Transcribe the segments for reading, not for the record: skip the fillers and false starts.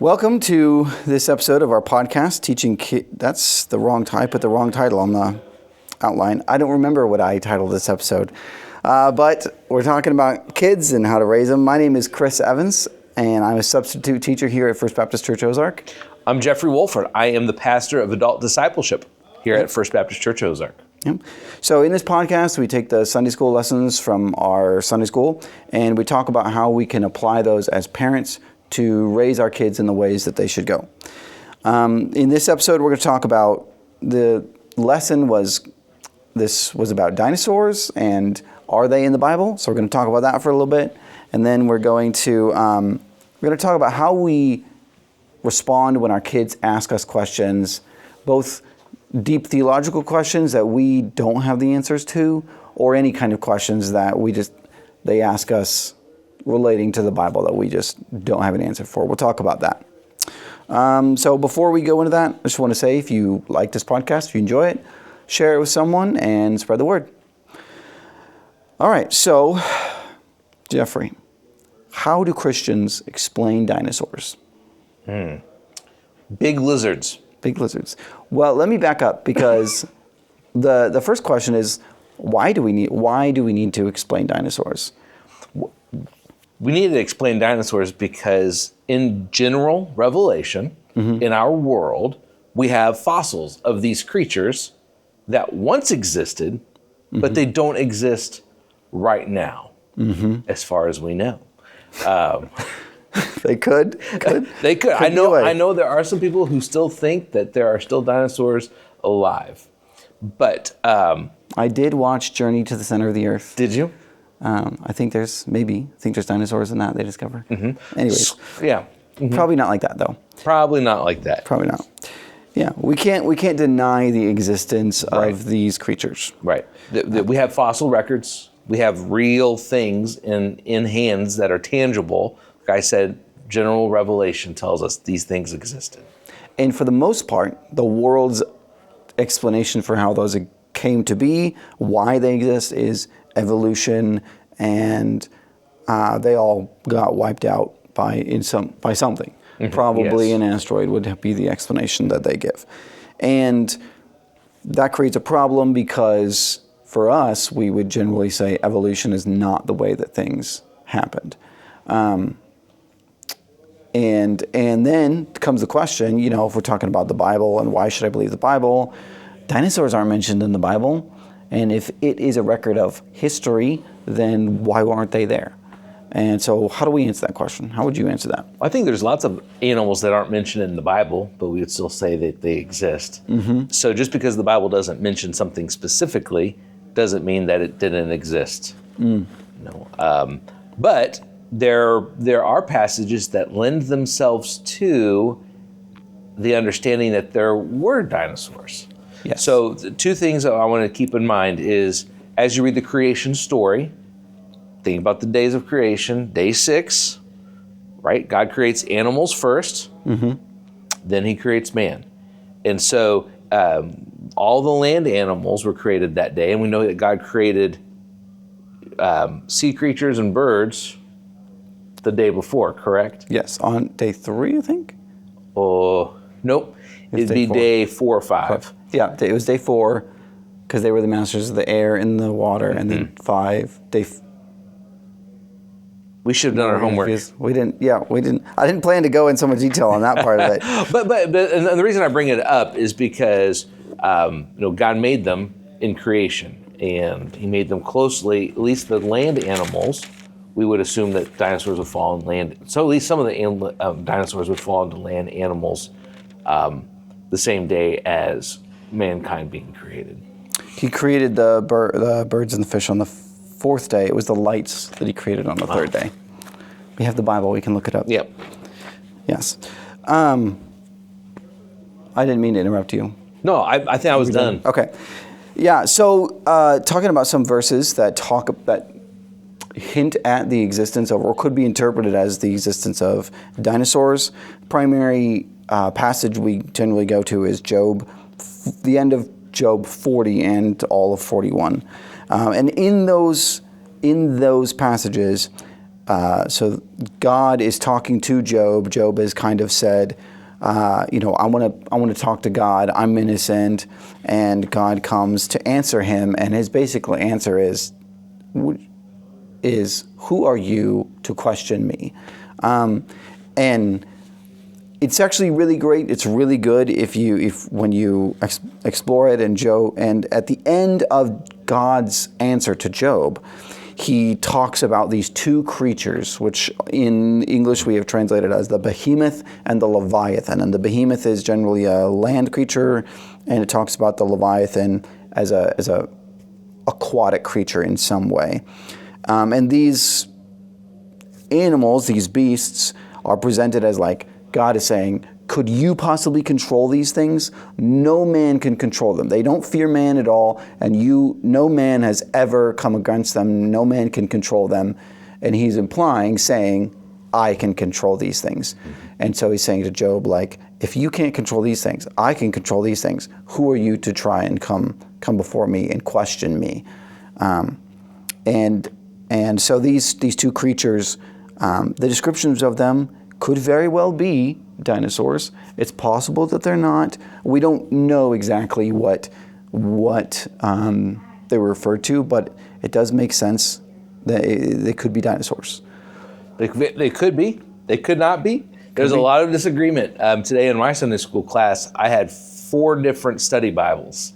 Welcome to this episode of our podcast, Teaching Kids. That's the wrong title. I put the wrong title on the outline. I don't remember what I titled this episode. But we're talking about kids and how to raise them. My name is Chris Evans, and I'm a substitute teacher here at First Baptist Church Ozark. I'm Jeffrey Wolford. I am the pastor of adult discipleship here at First Baptist Church Ozark. Yep. So in this podcast, we take the Sunday school lessons from our Sunday school, and we talk about how we can apply those as parents to raise our kids in the ways that they should go. In this episode, we're going to talk about the lesson was about dinosaurs and are they in the Bible? So we're going to talk about that for a little bit, and then we're going to talk about how we respond when our kids ask us questions, both deep theological questions that we don't have the answers to, or any kind of questions that they ask us relating to the Bible that we just don't have an answer for. We'll talk about that. So before we go into that, I just want to say, if you like this podcast, if you enjoy it, share it with someone and spread the word. All right, so Jeffrey, how do Christians explain dinosaurs? Big lizards. Big lizards. Well, let me back up, because the first question is, why do we need to explain dinosaurs? We need to explain dinosaurs because in general revelation, in our world, we have fossils of these creatures that once existed, but they don't exist right now, as far as we know. They could. They could. I know there are some people who still think that there are still dinosaurs alive. But I did watch Journey to the Center of the Earth. Did you? I think there's dinosaurs in that they discover. Anyways. Yeah. Probably not like that, though. Probably not like that. Probably not. Yeah, we can't deny the existence of these creatures. Right. We have fossil records. We have real things in hands that are tangible. Like I said, general revelation tells us these things existed. And for the most part, the world's explanation for how those came to be, why they exist, is evolution, and they all got wiped out by something. Probably an asteroid would be the explanation that they give. And that creates a problem, because for us, we would generally say evolution is not the way that things happened. And then comes the question, if we're talking about the Bible and why should I believe the Bible, dinosaurs aren't mentioned in the Bible. And if it is a record of history, then why aren't they there? And so how do we answer that question? How would you answer that? I think there's lots of animals that aren't mentioned in the Bible, but we would still say that they exist. So just because the Bible doesn't mention something specifically doesn't mean that it didn't exist. But there are passages that lend themselves to the understanding that there were dinosaurs. Yes. So the two things that I want to keep in mind is, as you read the creation story, think about the days of creation. Day 6, right? God creates animals first, then he creates man. And so all the land animals were created that day, and we know that God created sea creatures and birds the day before, correct? Yes, on day 3, I think? Oh, nope. It'd be day 4 or 5. Yeah, it was day 4, because they were the masters of the air and the water, and then 5, we should have done our homework. We didn't. I didn't plan to go in so much detail on that part of it. But and the reason I bring it up is because God made them in creation, and he made them closely. At least the land animals, we would assume that dinosaurs would fall in land. So at least some of the dinosaurs would fall into land animals the same day as mankind being created. He created the birds and the fish on the 4th day. It was the lights that he created on the 3rd day. We have the Bible. We can look it up. Yep. Yes. I didn't mean to interrupt you. No, I think I was done. Okay. Yeah. So talking about some verses that hint at the existence of, or could be interpreted as the existence of, dinosaurs. Primary passage we generally go to is Job, the end of Job 40 and all of 41. And in those passages, So God is talking to Job. Job has kind of said, I want to talk to God. I'm innocent, and God comes to answer him, and his basic answer is, who are you to question me? And it's actually really great. It's really good when you explore it. And at the end of God's answer to Job, he talks about these two creatures, which in English we have translated as the behemoth and the leviathan. And the behemoth is generally a land creature, and it talks about the leviathan as a aquatic creature in some way. And these animals, these beasts, are presented as like God is saying, could you possibly control these things? No man can control them. They don't fear man at all, and no man has ever come against them. No man can control them. And he's saying, I can control these things. And so he's saying to Job, like, if you can't control these things, I can control these things. Who are you to try and come before me and question me? And so these two creatures, the descriptions of them could very well be dinosaurs. It's possible that they're not. We don't know exactly what they were referred to, but it does make sense that they could be dinosaurs. They could be. They could not be. There's a lot of disagreement. Today in my Sunday school class, I had 4 different study Bibles,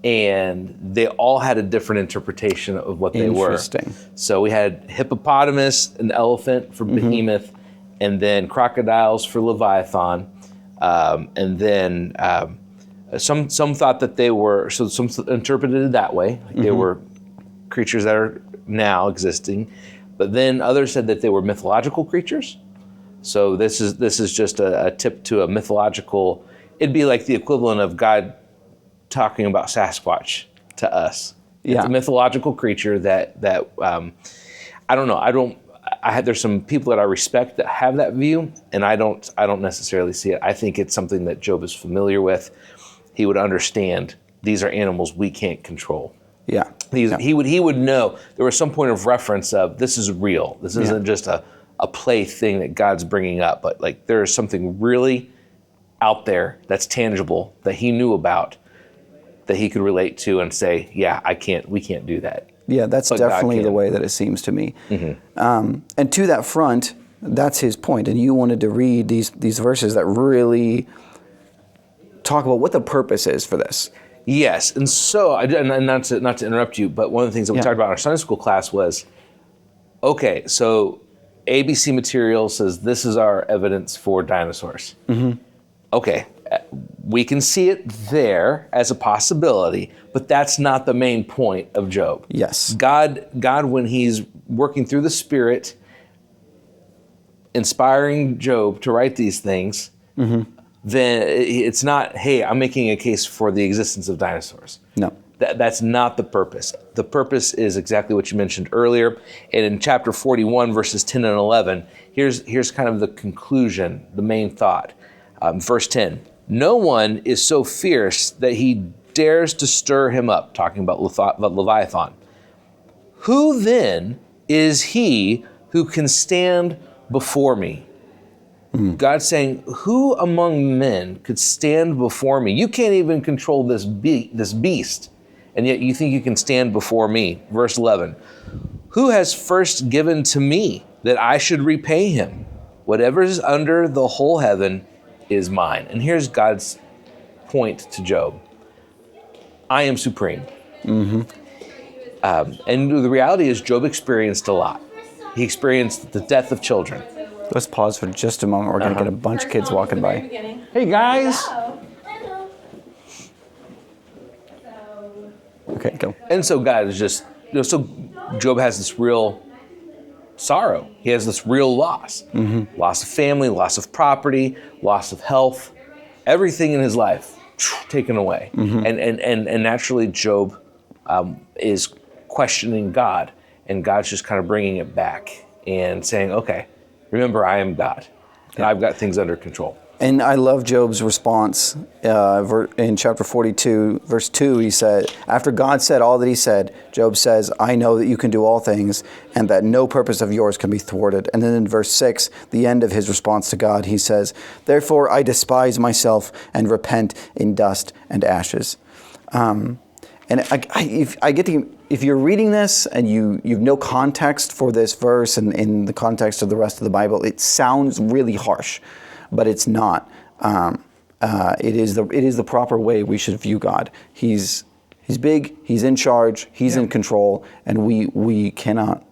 and they all had a different interpretation of what they were. Interesting. So we had hippopotamus and elephant for behemoth, and then crocodiles for leviathan, and then some thought that they were, so some interpreted it that way, like they were creatures that are now existing, but then others said that they were mythological creatures. So this is just a tip to a mythological. It'd be like the equivalent of God talking about Sasquatch to us. Yeah. It's a mythological creature that I don't know. There's some people that I respect that have that view, and I don't necessarily see it. I think it's something that Job is familiar with. He would understand these are animals we can't control. Yeah. He would know there was some point of reference of this is real. This isn't just a play thing that God's bringing up, but like there is something really out there that's tangible that he knew about that he could relate to and say, yeah, we can't do that. Yeah, that's definitely the way that it seems to me. And to that front, that's his point. And you wanted to read these verses that really talk about what the purpose is for this. Yes, and so and not to interrupt you, but one of the things that we talked about in our Sunday school class was, okay, so ABC material says this is our evidence for dinosaurs. Okay, we can see it there as a possibility, but that's not the main point of Job. Yes. God, when he's working through the Spirit, inspiring Job to write these things, then it's not, hey, I'm making a case for the existence of dinosaurs. No. That's not the purpose. The purpose is exactly what you mentioned earlier. And in chapter 41, verses 10 and 11, here's kind of the conclusion, the main thought. Verse 10, no one is so fierce that he dares to stir him up, talking about Leviathan. Who then is he who can stand before me? God's saying, who among men could stand before me? You can't even control this beast, and yet you think you can stand before me. Verse 11, who has first given to me that I should repay him? Whatever is under the whole heaven is mine. And here's God's point to Job. I am supreme. And the reality is Job experienced a lot. He experienced the death of children. Let's pause for just a moment. We're going to get a bunch of kids walking by. Hey, guys. Okay, go. And so God is just, so Job has this real sorrow. He has this real loss. Loss of family, loss of property, loss of health, everything in his life taken away. And naturally Job is questioning God, and God's just kind of bringing it back and saying, okay, remember I am God, and I've got things under control. And I love Job's response in chapter 42, verse 2. He said, after God said all that he said, Job says, I know that you can do all things and that no purpose of yours can be thwarted. And then in verse 6, the end of his response to God, he says, therefore I despise myself and repent in dust and ashes. And if you're reading this and you've no context for this verse and in the context of the rest of the Bible, it sounds really harsh. But it's not. It is the proper way we should view God. He's big. He's in charge. He's in control, and we cannot.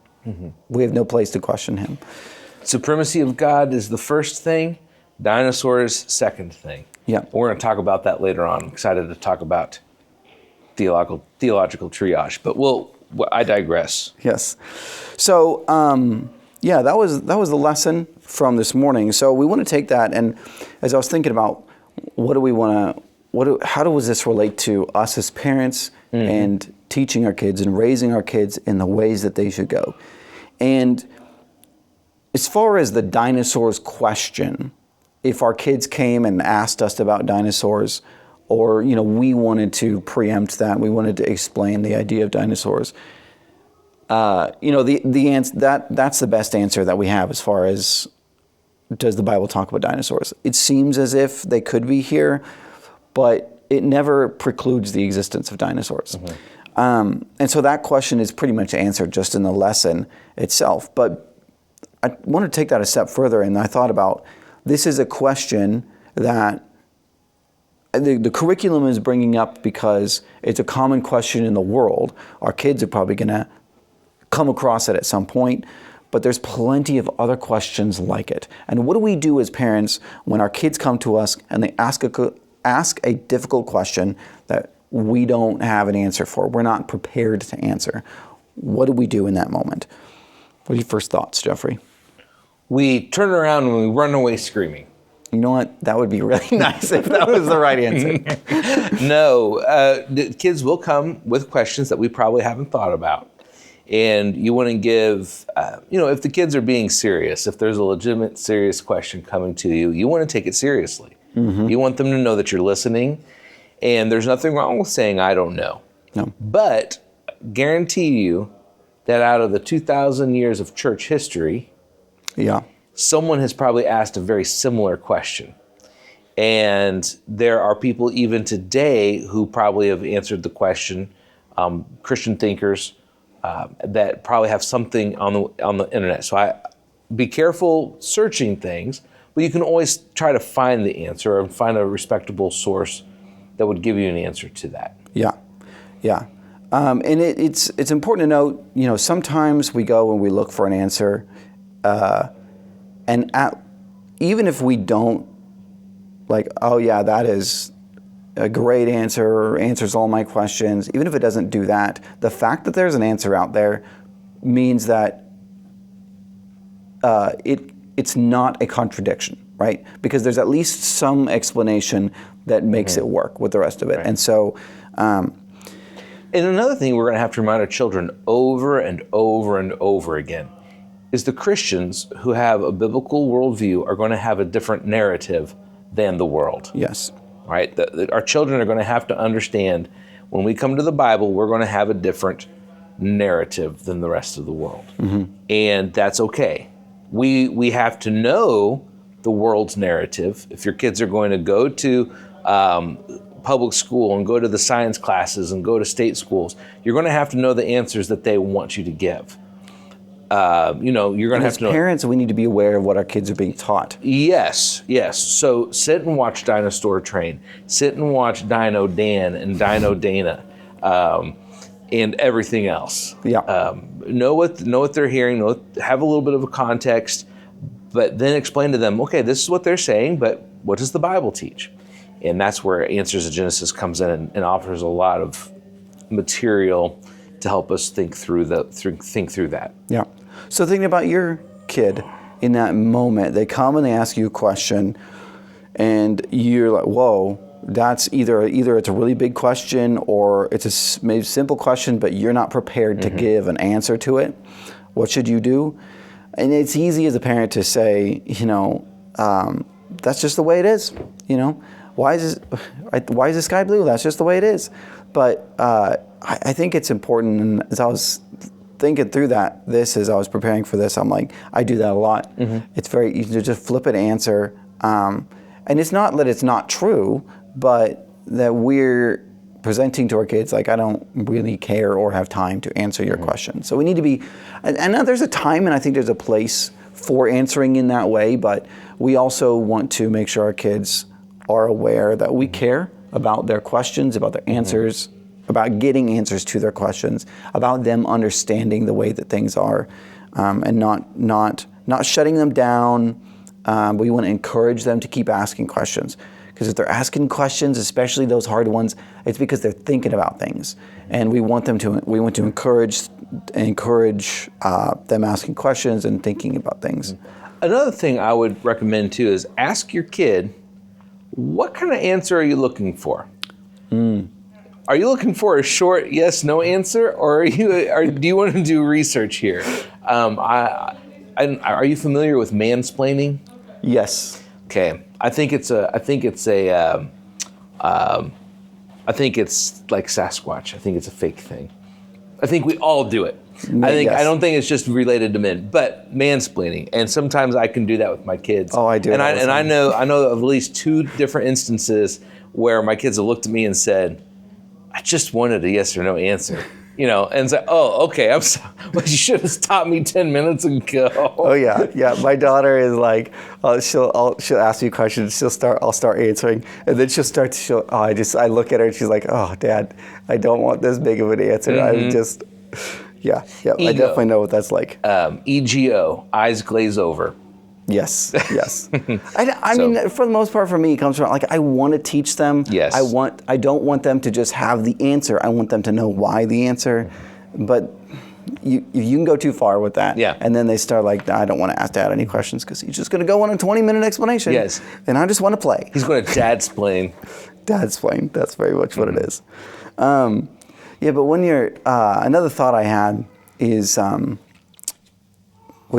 We have no place to question him. Supremacy of God is the first thing. Dinosaurs, second thing. Yeah, we're going to talk about that later on. I'm excited to talk about theological triage, but I digress. Yes. So that was the lesson from this morning. So we want to take that, and as I was thinking about how does this relate to us as parents and teaching our kids and raising our kids in the ways that they should go. And as far as the dinosaurs question, if our kids came and asked us about dinosaurs, or we wanted to preempt that, we wanted to explain the idea of dinosaurs, the answer that's the best answer that we have as far as does the Bible talk about dinosaurs. It seems as if they could be here, but it never precludes the existence of dinosaurs. And so that question is pretty much answered just in the lesson itself. But I want to take that a step further, and I thought about this is a question that the curriculum is bringing up because it's a common question in the world. Our kids are probably going to come across it at some point, but there's plenty of other questions like it. And what do we do as parents when our kids come to us and they ask a difficult question that we don't have an answer for? We're not prepared to answer. What do we do in that moment? What are your first thoughts, Jeffrey? We turn around and we run away screaming. You know what? That would be really nice if that was the right answer. No, the kids will come with questions that we probably haven't thought about. And you want to give, if the kids are being serious, if there's a legitimate, serious question coming to you, you want to take it seriously. You want them to know that you're listening, and there's nothing wrong with saying, I don't know. No. But guarantee you that out of the 2,000 years of church history, someone has probably asked a very similar question. And there are people even today who probably have answered the question, Christian thinkers, that probably have something on the internet. So be careful searching things, but you can always try to find the answer and find a respectable source that would give you an answer to that. Yeah. And it's important to note, sometimes we go and we look for an answer, even if we don't that is a great answer or answers all my questions, even if it doesn't do that, the fact that there's an answer out there means that it's not a contradiction, right? Because there's at least some explanation that makes it work with the rest of it. Right. And so... and another thing we're going to have to remind our children over and over and over again is the Christians who have a biblical worldview are going to have a different narrative than the world. Yes. Right? Our children are going to have to understand when we come to the Bible, we're going to have a different narrative than the rest of the world. And that's okay. We have to know the world's narrative. If your kids are going to go to public school and go to the science classes and go to state schools, you're going to have to know the answers that they want you to give. You're going to have to know. As parents, we need to be aware of what our kids are being taught. Yes. So sit and watch Dinosaur Train. Sit and watch Dino Dan and Dino Dana, and everything else. Yeah. Know what they're hearing. Have a little bit of a context, but then explain to them. Okay, this is what they're saying, but what does the Bible teach? And that's where Answers of Genesis comes in and offers a lot of material to help us think through that. Yeah. So thinking about your kid in that moment, they come and they ask you a question, and you're like, "Whoa, that's either it's a really big question or it's a maybe simple question, but you're not prepared to give an answer to it. What should you do?" And it's easy as a parent to say, that's just the way it is. You know, why is the sky blue? That's just the way it is. But I think it's important, and as I was thinking through as I was preparing for this, I'm like, I do that a lot. Mm-hmm. It's very easy to just flip an answer. And it's not that it's not true, but that we're presenting to our kids like, I don't really care or have time to answer your question. So we need to be, and there's a time and I think there's a place for answering in that way, but we also want to make sure our kids are aware that we care about their questions, about their answers, about getting answers to their questions, about them understanding the way that things are, and not shutting them down. We want to encourage them to keep asking questions, because if they're asking questions, especially those hard ones, it's because they're thinking about things, and we want to encourage them asking questions and thinking about things. Another thing I would recommend too is ask your kid, what kind of answer are you looking for? Are you looking for a short yes, no answer, or do you want to do research here? Are you familiar with mansplaining? Yes. Okay. I think it's like Sasquatch. I think it's a fake thing. I think we all do it. I don't think it's just related to men, but mansplaining. And sometimes I can do that with my kids. Oh, I do. And I know of at least 2 different instances where my kids have looked at me and said, I just wanted a yes or no answer. You know, and it's like, oh, okay, I'm sorry. Well, you should have stopped me 10 minutes ago. Oh yeah. My daughter is like, she'll ask me questions. I'll start answering, and then she'll start to I look at her and she's like, oh, Dad, I don't want this big of an answer. Mm-hmm. I definitely know what that's like. EGO, eyes glaze over. Yes. I mean, for the most part, for me, it comes from like I want to teach them. Yes. I don't want them to just have the answer. I want them to know why the answer. But you can go too far with that. Yeah. And then they start like, I don't want to ask Dad any questions because he's just going to go on a 20-minute explanation. Yes. And I just want to play. He's going to dadsplain. Dadsplain. That's very much what it is. But when you're another thought I had is when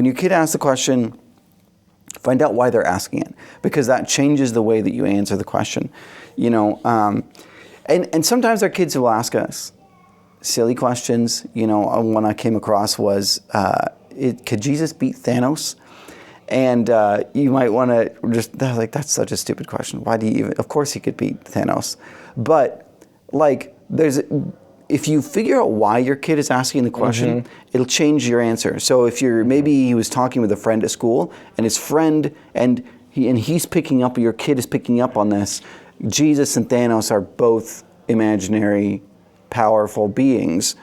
your kid asks the question, find out why they're asking it, because that changes the way that you answer the question. You know, and sometimes our kids will ask us silly questions. You know, one I came across was, could Jesus beat Thanos? And you might want to they're like, that's such a stupid question. Why do you even, of course he could beat Thanos. But like, if you figure out why your kid is asking the question, it'll change your answer. So if maybe he was talking with a friend at school, and his friend he's picking up, your kid is picking up on this. Jesus and Thanos are both imaginary, powerful beings,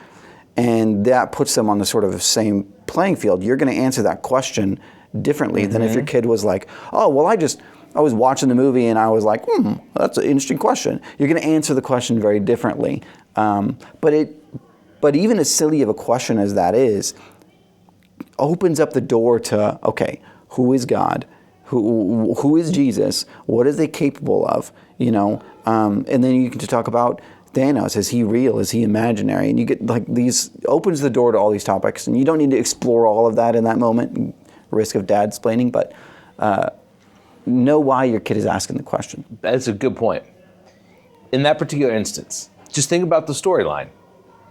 and that puts them on the sort of same playing field. You're going to answer that question differently than if your kid was like, oh, well, I was watching the movie and I was like, that's an interesting question. You're going to answer the question very differently. But even as silly of a question as that is, opens up the door to, okay, who is God? Who is Jesus? What are they capable of? You know, and then you can just talk about Thanos. Is he real? Is he imaginary? And you get like opens the door to all these topics, and you don't need to explore all of that in that moment, risk of dadsplaining, but know why your kid is asking the question. That's a good point. In that particular instance, just think about the storyline.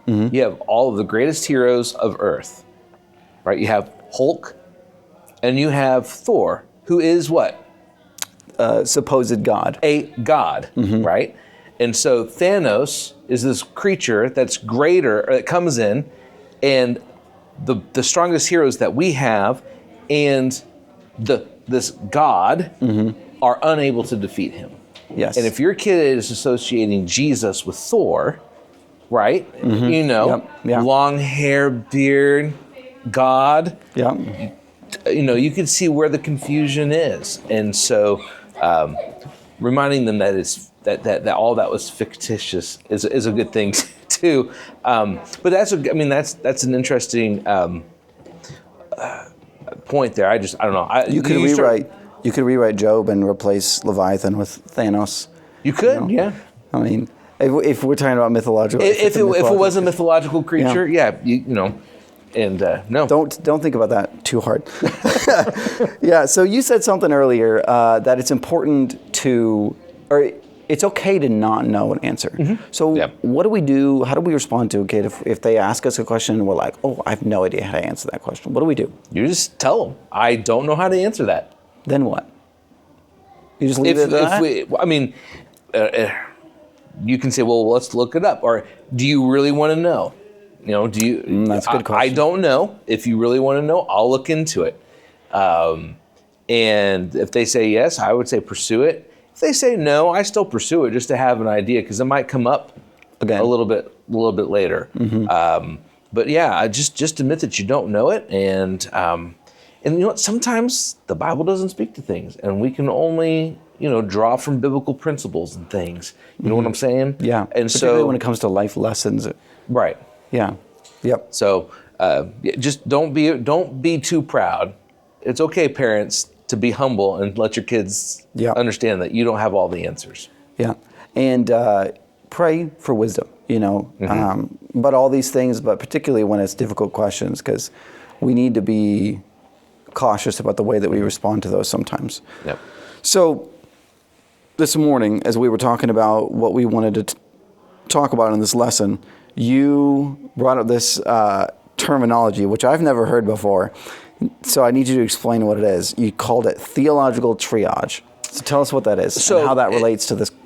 You have all of the greatest heroes of Earth, right? You have Hulk, and you have Thor, who is what? Supposed God. A god, right? And so Thanos is this creature that's greater, that comes in, and the strongest heroes that we have, and this god are unable to defeat him. Yes. And if your kid is associating Jesus with Thor, right? You know, long hair, beard, God. Yeah. You know, you can see where the confusion is, and so reminding them that all that was fictitious is a good thing too. But that's an interesting point there. I don't know. You could rewrite Job and replace Leviathan with Thanos. You could, yeah. I mean, if we're talking about mythological, if it was a mythological creature, you know. And no. Don't think about that too hard. Yeah, so you said something earlier that it's important to, or it's okay to not know an answer. So what do we do? How do we respond to a kid if they ask us a question and we're like, oh, I have no idea how to answer that question? What do we do? You just tell them, I don't know how to answer that. Then what? You just leave it at that? You can say, well, let's look it up. Or do you really want to know? Do you? That's a good question. I don't know. If you really want to know, I'll look into it. And if they say yes, I would say pursue it. If they say no, I still pursue it just to have an idea, because it might come up again a little bit later. But yeah, just admit that you don't know it, and you know what? Sometimes the Bible doesn't speak to things, and we can only draw from biblical principles and things. You know what I'm saying? Yeah. And particularly when it comes to life lessons. Right. Yeah. Yep. So just don't be too proud. It's okay, parents, to be humble and let your kids understand that you don't have all the answers. Yeah. And pray for wisdom, but all these things, but particularly when it's difficult questions, because we need to be cautious about the way that we respond to those sometimes. Yep. So this morning, as we were talking about what we wanted to talk about in this lesson, you brought up this terminology, which I've never heard before. So I need you to explain what it is. You called it theological triage. So tell us what that is and how that relates to this topic.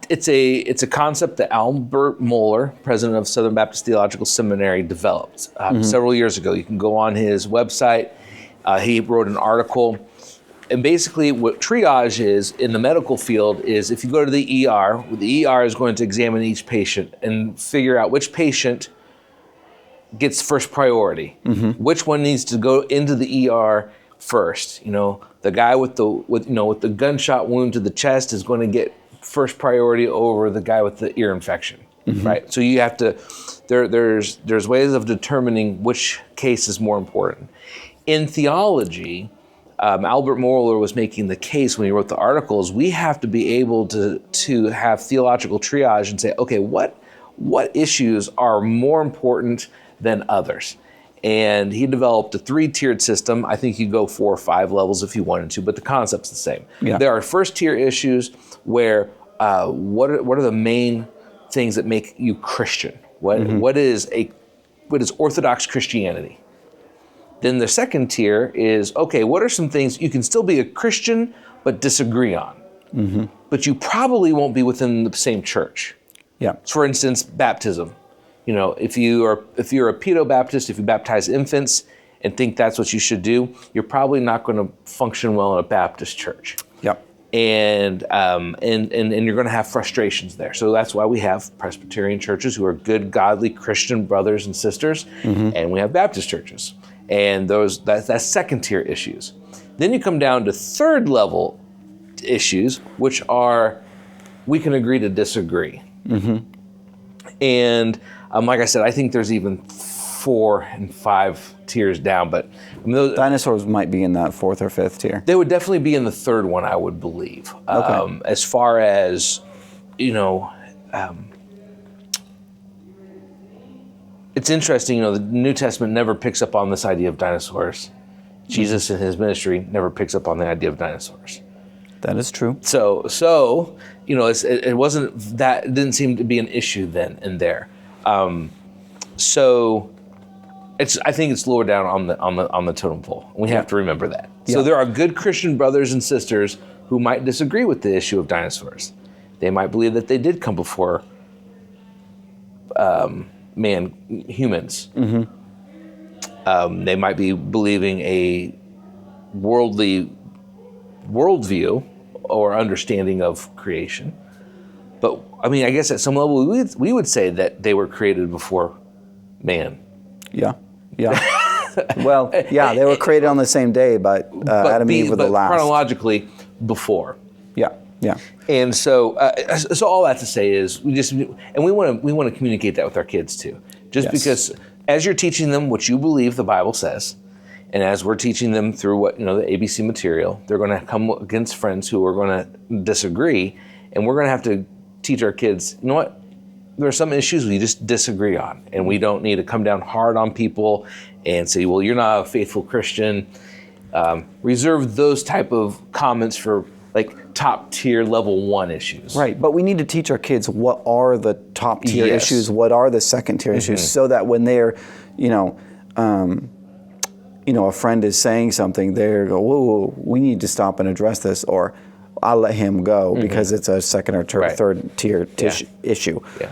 It's a concept that Albert Mohler, president of Southern Baptist Theological Seminary, developed several years ago. You can go on his website. He wrote an article. And basically what triage is in the medical field is if you go to the ER is going to examine each patient and figure out which patient gets first priority. Which one needs to go into the ER first? The guy with the gunshot wound to the chest is going to get first priority over the guy with the ear infection, right? So you have to. There's ways of determining which case is more important. In theology, Albert Mohler was making the case when he wrote the articles. We have to be able to have theological triage and say, okay, what issues are more important than others? And he developed a 3-tiered system. I think you go 4 or 5 levels if you wanted to, but the concept's the same. Yeah. There are first-tier issues where what are the main things that make you Christian? What is Orthodox Christianity? Then the second tier is, okay, what are some things you can still be a Christian but disagree on? But you probably won't be within the same church. Yeah. For instance, baptism. If you're a pedo-Baptist, if you baptize infants and think that's what you should do, you're probably not going to function well in a Baptist church. Yep. And you're going to have frustrations there. So that's why we have Presbyterian churches who are good, godly Christian brothers and sisters, and we have Baptist churches. And that's second-tier issues. Then you come down to third-level issues, which are we can agree to disagree. And like I said, I think there's even 4 and 5 tiers down. But dinosaurs might be in that 4th or 5th tier. They would definitely be in the 3rd one, I would believe. Okay. As far as it's interesting, the New Testament never picks up on this idea of dinosaurs. Jesus in his ministry never picks up on the idea of dinosaurs. That is true. So it wasn't that. It didn't seem to be an issue then and there. So I think it's lower down on the totem pole. We have to remember that. Yeah. So there are good Christian brothers and sisters who might disagree with the issue of dinosaurs. They might believe that they did come before humans. They might be believing a worldview or understanding of creation. But I guess at some level we would say that they were created before man. Yeah. Well, yeah, they were created on the same day, but Adam and Eve were the last. Chronologically before. Yeah. And so all that to say is we want to communicate that with our kids too. Because as you're teaching them what you believe the Bible says, and as we're teaching them through what the ABC material, they're going to come against friends who are going to disagree, and we're going to have to teach our kids, there are some issues we just disagree on, and we don't need to come down hard on people and say, well, you're not a faithful Christian. Reserve those type of comments for like top tier level 1 issues. Right, but we need to teach our kids what are the top tier Yes. issues, what are the second tier issues, so that when they're, a friend is saying something, they go, whoa, we need to stop and address this, or I'll let him go because it's a second or third tier issue. Yeah.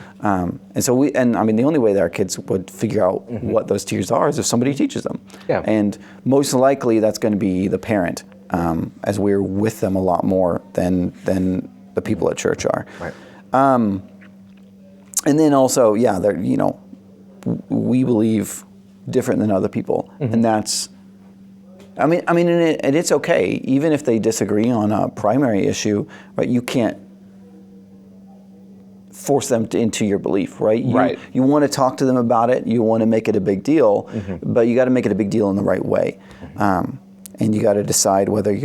And so the only way that our kids would figure out what those tiers are is if somebody teaches them. Yeah. And most likely that's going to be the parent, as we're with them a lot more than the people at church are. Right. And then also, we believe different than other people, and that's. And it's okay, even if they disagree on a primary issue, right? You can't force them into your belief, right? You want to talk to them about it, you want to make it a big deal, but you got to make it a big deal in the right way. And you got to decide whether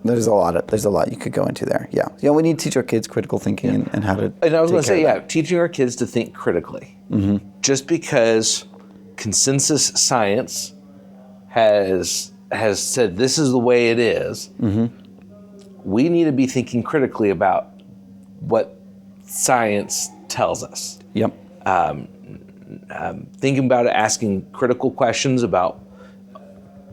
there's a lot you could go into there. Yeah, we need to teach our kids critical thinking and how to. And I was going to say, teaching our kids to think critically. Just because consensus science has said this is the way it is, we need to be thinking critically about what science tells us. Yep. Thinking about it, asking critical questions about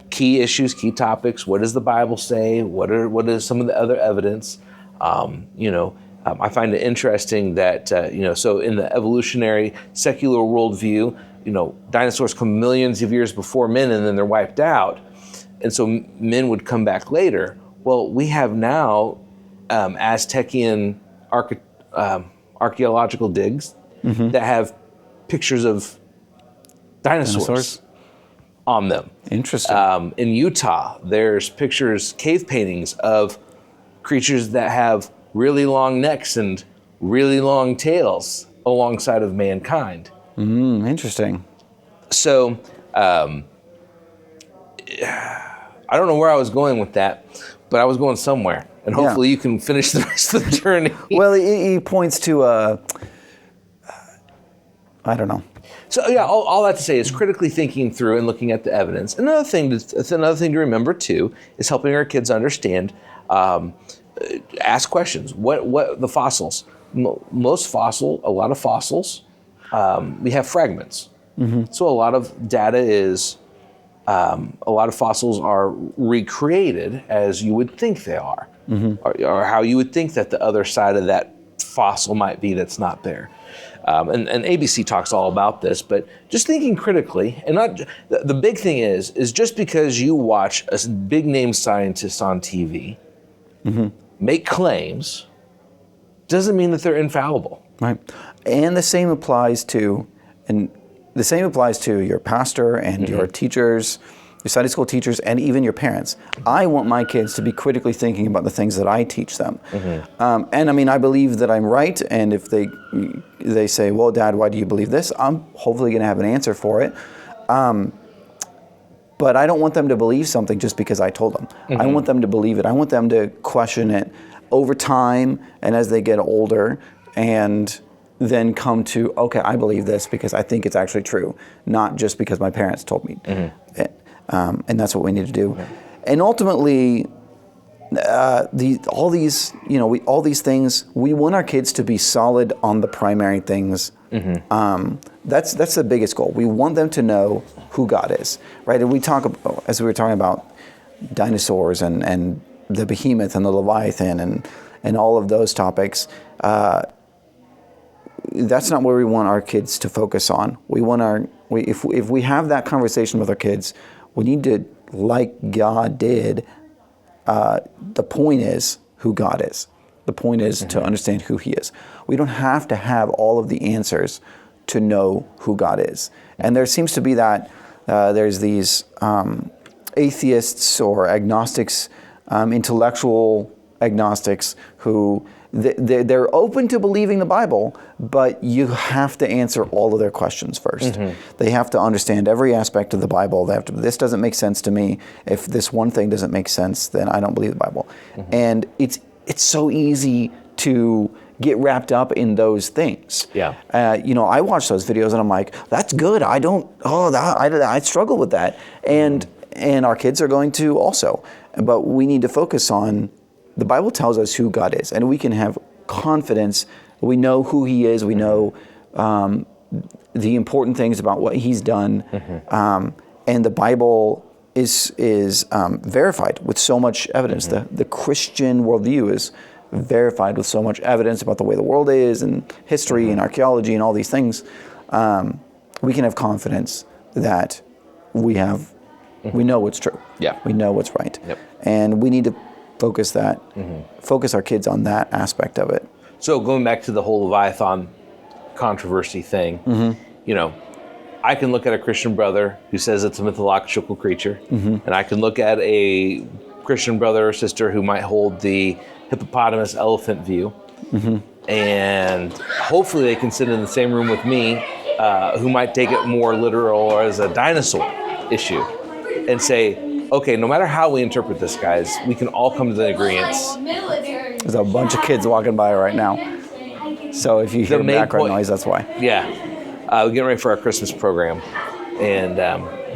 key issues, key topics. What does the Bible say? What is some of the other evidence? I find it interesting that so in the evolutionary secular worldview, dinosaurs come millions of years before men, and then they're wiped out, and so men would come back later. Well, we have now Aztecian archaeological digs that have pictures of dinosaurs on them. Interesting. In Utah, there's pictures, cave paintings of creatures that have really long necks and really long tails alongside of mankind. Interesting. So, I don't know where I was going with that, but I was going somewhere. And hopefully you can finish the rest of the journey. Well, he points to, I don't know. So all that to say is critically thinking through and looking at the evidence. Another thing to remember too is helping our kids understand, ask questions. What the fossils? A lot of fossils, we have fragments. So a lot of data is, a lot of fossils are recreated as you would think they are, or how you would think that the other side of that fossil might be that's not there. And ABC talks all about this, but just thinking critically, and not the big thing is just because you watch a big name scientist on TV make claims doesn't mean that they're infallible. Right. And the same applies to your pastor and your teachers, your Sunday school teachers, and even your parents. I want my kids to be critically thinking about the things that I teach them. And I believe that I'm right, and if they say, well, Dad, why do you believe this? I'm hopefully going to have an answer for it. But I don't want them to believe something just because I told them. I want them to believe it. I want them to question it over time and as they get older, and then come to, okay, I believe this because I think it's actually true, not just because my parents told me. And that's what we need to do. And ultimately, all these things, we want our kids to be solid on the primary things. That's the biggest goal. We want them to know who God is, right? And we talk about, as we were talking about dinosaurs and the behemoth and the Leviathan and all of those topics. That's not where we want our kids to focus on. If we have that conversation with our kids, we need to, like God did, the point is who God is. The point is to understand who He is. We don't have to have all of the answers to know who God is. And there seems to be that there's these atheists or agnostics, intellectual agnostics who they're open to believing the Bible, but you have to answer all of their questions first. They have to understand every aspect of the Bible. They have to, this doesn't make sense to me. If this one thing doesn't make sense, then I don't believe the Bible. And it's so easy to get wrapped up in those things. Yeah. I watch those videos and I'm like, that's good. I struggle with that. And our kids are going to also. But we need to focus on, the Bible tells us who God is, and we can have confidence. We know who he is. We know the important things about what he's done. And the Bible is verified with so much evidence. The Christian worldview is verified with so much evidence about the way the world is, and history and archaeology and all these things. We can have confidence that we know what's true. Yeah. We know what's right. Yep. And we need to focus our kids on that aspect of it. So going back to the whole Leviathan controversy thing, I can look at a Christian brother who says it's a mythological creature, and I can look at a Christian brother or sister who might hold the hippopotamus elephant view, and hopefully they can sit in the same room with me, who might take it more literal or as a dinosaur issue, and say, okay, no matter how we interpret this, guys, we can all come to the agreement. There's a bunch of kids walking by right now. So if you hear background noise, that's why. Yeah. We're getting ready for our Christmas program. And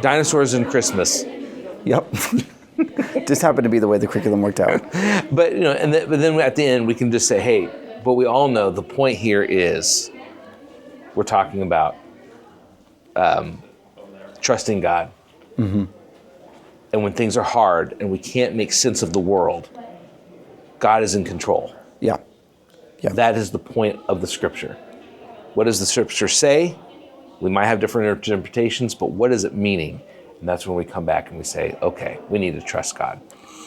dinosaurs and Christmas. Yep. Just happened to be the way the curriculum worked out. But but then at the end, we can just say, hey, but we all know the point here is we're talking about trusting God. And when things are hard and we can't make sense of the world, God is in control. Yeah. That is the point of the Scripture. What does the Scripture say? We might have different interpretations, but what is it meaning? And that's when we come back and we say, okay, we need to trust God.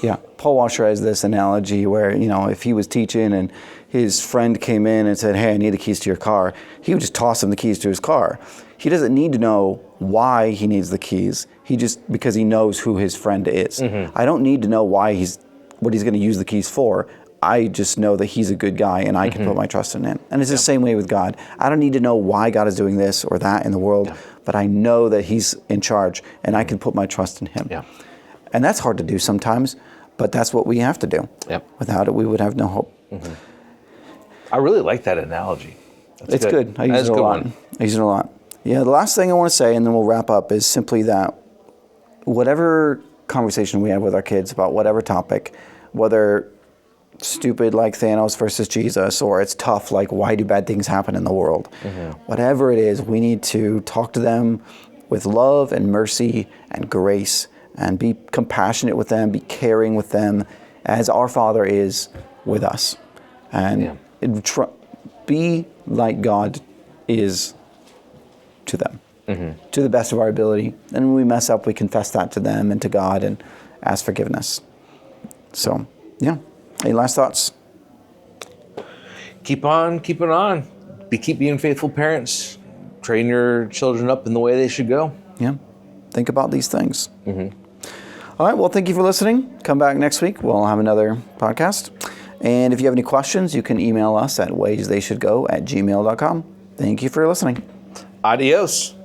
Yeah. Paul Washer has this analogy where, if he was teaching and his friend came in and said, hey, I need the keys to your car, he would just toss him the keys to his car. He doesn't need to know why he needs the keys. Because he knows who his friend is. I don't need to know what he's going to use the keys for. I just know that he's a good guy and I can put my trust in him. And it's the same way with God. I don't need to know why God is doing this or that in the world, but I know that he's in charge and I can put my trust in him. Yeah. And that's hard to do sometimes, but that's what we have to do. Yep. Without it, we would have no hope. I really like that analogy. It's good. I use it a lot. Yeah, the last thing I want to say, and then we'll wrap up, is simply that whatever conversation we have with our kids about whatever topic, whether stupid like Thanos versus Jesus, or it's tough like why do bad things happen in the world, whatever it is, we need to talk to them with love and mercy and grace and be compassionate with them, be caring with them as our Father is with us. And be like God is to them. To the best of our ability. And when we mess up, we confess that to them and to God and ask forgiveness. So, yeah. Any last thoughts? Keep on keeping on. Keep being faithful parents. Train your children up in the way they should go. Yeah. Think about these things. All right. Well, thank you for listening. Come back next week. We'll have another podcast. And if you have any questions, you can email us at waystheysshouldgo@gmail.com. Thank you for listening. Adios.